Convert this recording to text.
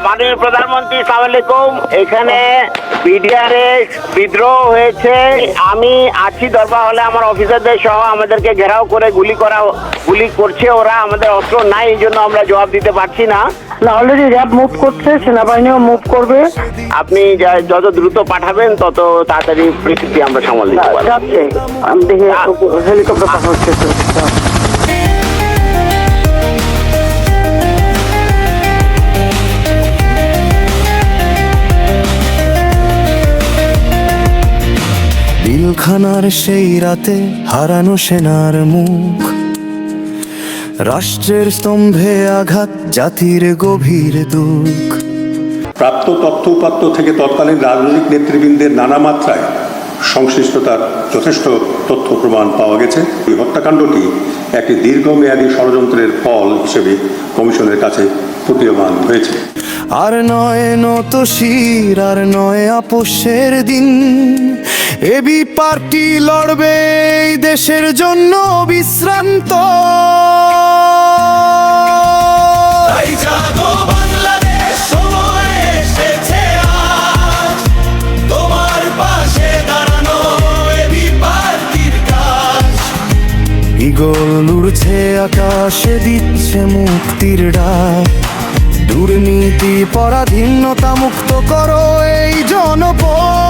মাননীয় প্রধানমন্ত্রী, আসসালামু আলাইকুম। এখানে বিডিআরে বিদ্রোহ হয়েছে। আমি আছি দরবার হলে, আমার অফিসারদের সহ আমাদেরকে ঘেরাও করে গুলি করছে ওরা। আমাদের অস্ত্র নাই, এই জন্য আমরা জবাব দিতে পারছি না। অলরেডি র্যাব মুভ করছে, সেনাবাহিনীও মুভ করবে। আপনি যত দ্রুত পাঠাবেন তত তাড়াতাড়ি পরিস্থিতি আমরা সামাল দিতে পারবো। যাচ্ছে, আমি দেখি হেলিকপ্টার পাঠাচ্ছে। পিলখানার সেই রাতে হারানো সেনার মুখ, রাষ্ট্রের স্তম্ভে আঘাত, জাতির গভীর দুঃখ। প্রাপ্ত তথ্য উপাত্ত থেকে তৎকালীন রাজনৈতিক নেতৃবৃন্দের নানা মাত্রায় সংশ্লিষ্টতার যথেষ্ট তথ্য প্রমাণ পাওয়া গেছে। এই হত্যাকাণ্ডটি একটি দীর্ঘমেয়াদী ষড়যন্ত্রের ফল হিসেবে কমিশনের কাছে প্রতীয়মান হয়েছে। আর নয় নত শির, আর নয় আপোষের দিন, এবি পার্টি লড়বে এই দেশের জন্য বিশ্রান্ত। ঈগল উড়ছে আকাশে, দিচ্ছে মুক্তির ডাক। দুর্নীতি পরাধীনতা মুক্ত করো এই জনপদ।